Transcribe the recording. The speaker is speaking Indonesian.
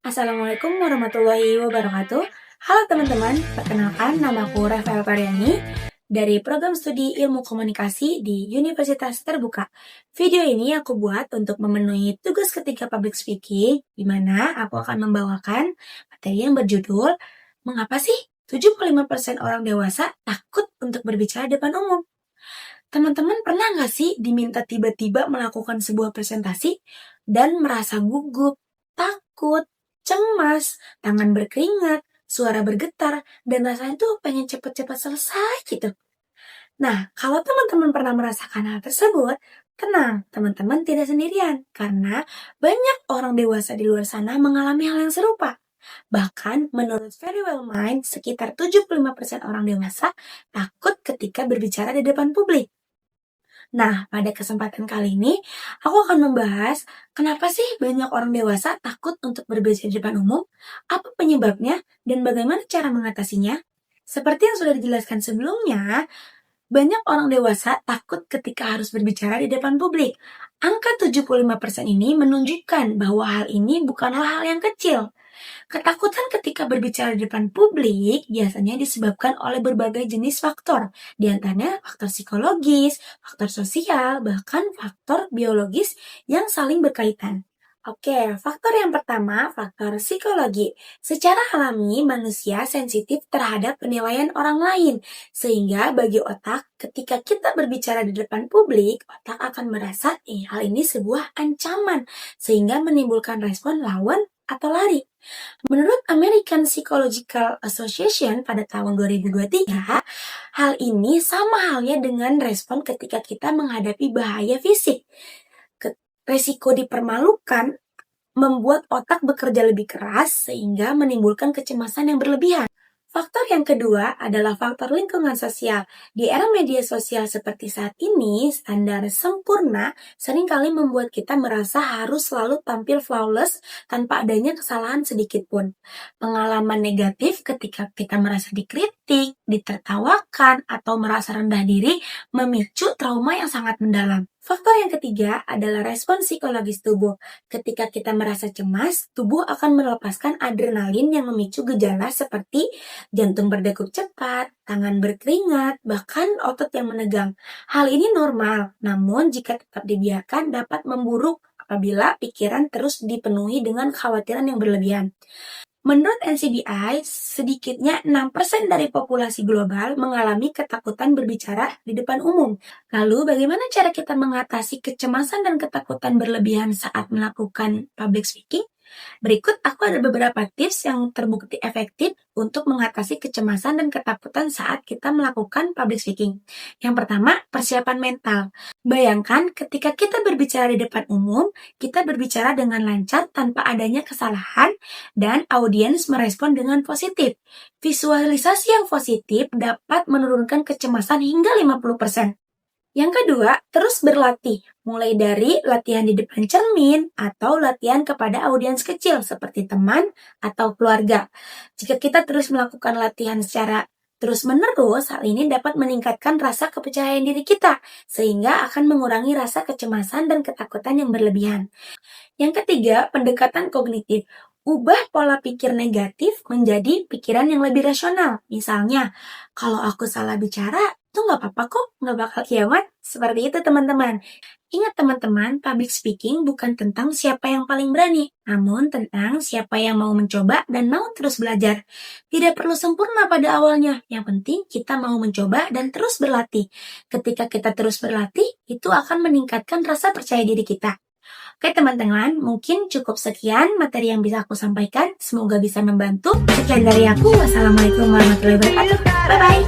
Assalamualaikum warahmatullahi wabarakatuh. Halo teman-teman, perkenalkan namaku Rafael Pariani dari program studi Ilmu Komunikasi di Universitas Terbuka. Video ini aku buat untuk memenuhi tugas ketiga public speaking, di mana aku akan membawakan materi yang berjudul Mengapa sih 75% orang dewasa takut untuk berbicara depan umum? Teman-teman pernah nggak sih diminta tiba-tiba melakukan sebuah presentasi dan merasa gugup, takut, cemas, tangan berkeringat, suara bergetar, dan rasanya tuh pengen cepet-cepet selesai gitu? Nah, kalau teman-teman pernah merasakan hal tersebut, tenang, teman-teman tidak sendirian, karena banyak orang dewasa di luar sana mengalami hal yang serupa. Bahkan, menurut Very Well Mind, sekitar 75% orang dewasa takut ketika berbicara di depan publik. Nah, pada kesempatan kali ini, aku akan membahas kenapa sih banyak orang dewasa takut untuk berbicara di depan umum, apa penyebabnya, dan bagaimana cara mengatasinya. Seperti yang sudah dijelaskan sebelumnya, banyak orang dewasa takut ketika harus berbicara di depan publik. Angka 75% ini menunjukkan bahwa hal ini bukanlah hal yang kecil. Ketakutan ketika berbicara di depan publik biasanya disebabkan oleh berbagai jenis faktor, di antaranya faktor psikologis, faktor sosial, bahkan faktor biologis yang saling berkaitan. Oke, faktor yang pertama, faktor psikologi. Secara alami, manusia sensitif terhadap penilaian orang lain, sehingga bagi otak, ketika kita berbicara di depan publik, otak akan merasa hal ini sebuah ancaman, sehingga menimbulkan respon lawan atau lari. Menurut American Psychological Association pada tahun 2023, hal ini sama halnya dengan respon ketika kita menghadapi bahaya fisik. Resiko dipermalukan membuat otak bekerja lebih keras sehingga menimbulkan kecemasan yang berlebihan. Faktor yang kedua adalah faktor lingkungan sosial. Di era media sosial seperti saat ini, standar sempurna seringkali membuat kita merasa harus selalu tampil flawless tanpa adanya kesalahan sedikit pun. Pengalaman negatif ketika kita merasa dikritik, ditertawakan, atau merasa rendah diri memicu trauma yang sangat mendalam. Faktor yang ketiga adalah respon psikologis tubuh. Ketika kita merasa cemas, tubuh akan melepaskan adrenalin yang memicu gejala seperti jantung berdegup cepat, tangan berkeringat, bahkan otot yang menegang. Hal ini normal, namun jika tetap dibiarkan dapat memburuk apabila pikiran terus dipenuhi dengan kekhawatiran yang berlebihan. Menurut NCBI, sedikitnya 6% dari populasi global mengalami ketakutan berbicara di depan umum. Lalu, bagaimana cara kita mengatasi kecemasan dan ketakutan berlebihan saat melakukan public speaking? Berikut aku ada beberapa tips yang terbukti efektif untuk mengatasi kecemasan dan ketakutan saat kita melakukan public speaking. Yang pertama, persiapan mental. Bayangkan ketika kita berbicara di depan umum, kita berbicara dengan lancar tanpa adanya kesalahan dan audiens merespon dengan positif. Visualisasi yang positif dapat menurunkan kecemasan hingga 50%. Yang kedua, terus berlatih, mulai dari latihan di depan cermin atau latihan kepada audiens kecil seperti teman atau keluarga. Jika kita terus melakukan latihan secara terus-menerus, hal ini dapat meningkatkan rasa kepercayaan diri kita, sehingga akan mengurangi rasa kecemasan dan ketakutan yang berlebihan. Yang ketiga, pendekatan kognitif. Ubah pola pikir negatif menjadi pikiran yang lebih rasional. Misalnya, kalau aku salah bicara, itu nggak apa-apa kok, nggak bakal kiamat. Seperti itu teman-teman. Ingat teman-teman, public speaking bukan tentang siapa yang paling berani, namun tentang siapa yang mau mencoba dan mau terus belajar. Tidak perlu sempurna pada awalnya, yang penting kita mau mencoba dan terus berlatih. Ketika kita terus berlatih, itu akan meningkatkan rasa percaya diri kita. Oke teman-teman, mungkin cukup sekian materi yang bisa aku sampaikan. Semoga bisa membantu. Sekian dari aku. Wassalamualaikum warahmatullahi wabarakatuh. Bye-bye.